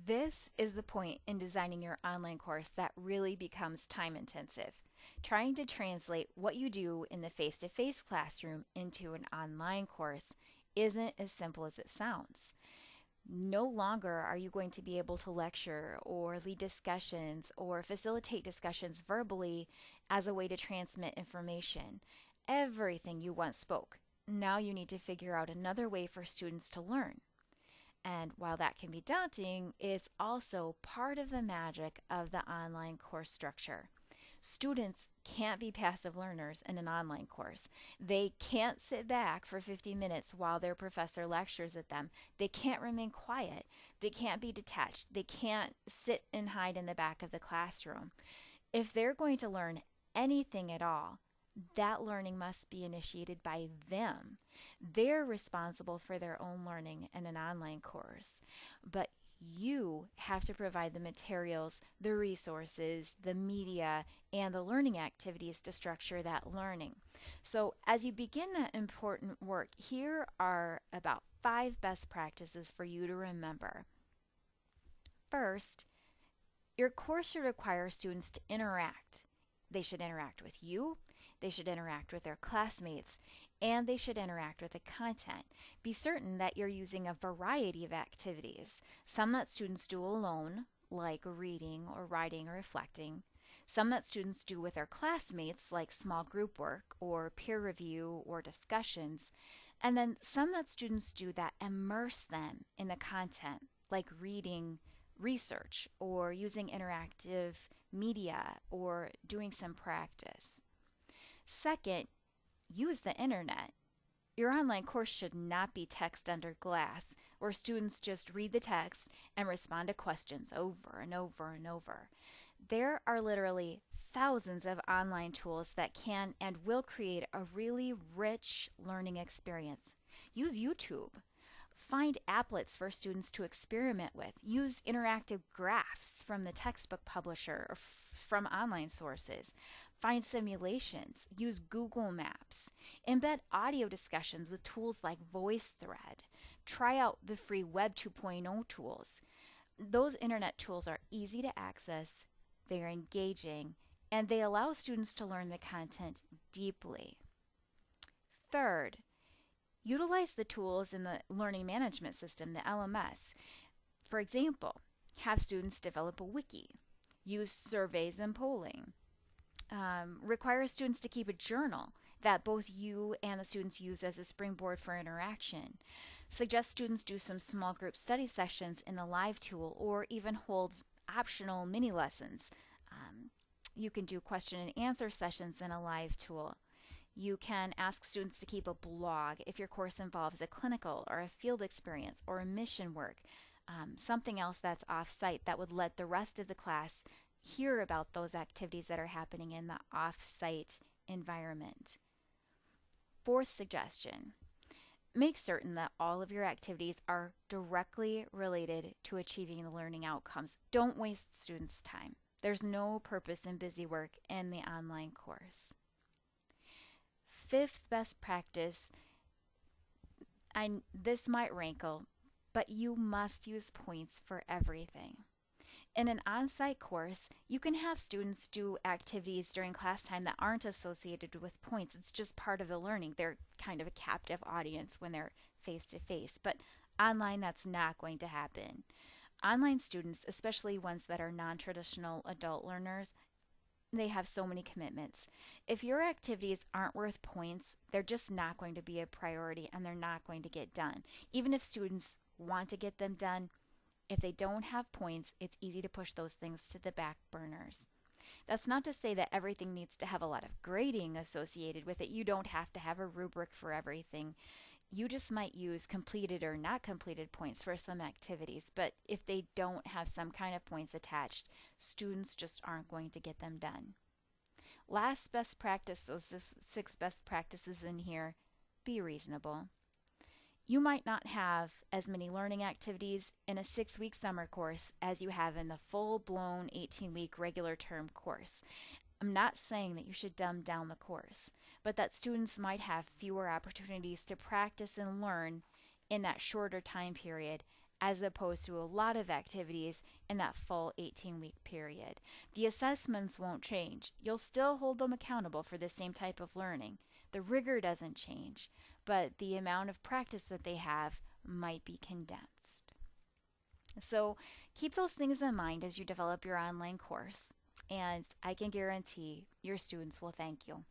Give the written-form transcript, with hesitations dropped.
This is the point in designing your online course that really becomes time intensive. Trying to translate what you do in the face to face classroom into an online course isn't as simple as it sounds. No longer are you going to be able to lecture or lead discussions or facilitate discussions verbally as a way to transmit information. Everything you once spoke, now you need to figure out another way for students to learn. And while that can be daunting, it's also part of the magic of the online course structure. Students can't be passive learners in an online course. They can't sit back for 50 minutes while their professor lectures at them. They can't remain quiet. They can't be detached. They can't sit and hide in the back of the classroom. If they're going to learn anything at all, that learning must be initiated by them. They're responsible for their own learning in an online course, but you have to provide the materials, the resources, the media, and the learning activities to structure that learning. So, as you begin that important work, here are about 5 best practices for you to remember. First, your course should require students to interact. They should interact with you, they should interact with their classmates, and they should interact with the content. Be certain that you're using a variety of activities, some that students do alone, like reading or writing or reflecting, some that students do with their classmates, like small group work or peer review or discussions, and then some that students do that immerse them in the content, like reading research or using interactive media or doing some practice. Second, use the internet. Your online course should not be text under glass, where students just read the text and respond to questions over and over and over. There are literally thousands of online tools that can and will create a really rich learning experience. Use YouTube. Find applets for students to experiment with. Use interactive graphs from the textbook publisher or from online sources. Find simulations. Use Google Maps. Embed audio discussions with tools like VoiceThread. Try out the free Web 2.0 tools. Those internet tools are easy to access, they're engaging, and they allow students to learn the content deeply. Third, utilize the tools in the learning management system, the LMS. For example, have students develop a wiki, use surveys and polling, require students to keep a journal that both you and the students use as a springboard for interaction. Suggest students do some small group study sessions in the live tool or even hold optional mini lessons. You can do question and answer sessions in a live tool. You can ask students to keep a blog if your course involves a clinical or a field experience or a mission work, something else that's off-site that would let the rest of the class hear about those activities that are happening in the off-site environment. Fourth suggestion, make certain that all of your activities are directly related to achieving the learning outcomes. Don't waste students' time. There's no purpose in busy work in the online course. Fifth best practice, this might rankle, but you must use points for everything. In an on-site course, you can have students do activities during class time that aren't associated with points. It's just part of the learning. They're kind of a captive audience when they're face-to-face. But online, that's not going to happen. Online students, especially ones that are non-traditional adult learners, they have so many commitments. If your activities aren't worth points, they're just not going to be a priority and they're not going to get done. Even if students want to get them done, if they don't have points, it's easy to push those things to the back burners. That's not to say that everything needs to have a lot of grading associated with it. You don't have to have a rubric for everything. You just might use completed or not completed points for some activities, but if they don't have some kind of points attached, students just aren't going to get them done. Last best practice, those 6 best practices in here, be reasonable. You might not have as many learning activities in a 6-week summer course as you have in the full-blown 18-week regular term course. I'm not saying that you should dumb down the course, but that students might have fewer opportunities to practice and learn in that shorter time period as opposed to a lot of activities in that full 18-week period. The assessments won't change. You'll still hold them accountable for the same type of learning. The rigor doesn't change, but the amount of practice that they have might be condensed. So keep those things in mind as you develop your online course, and I can guarantee your students will thank you.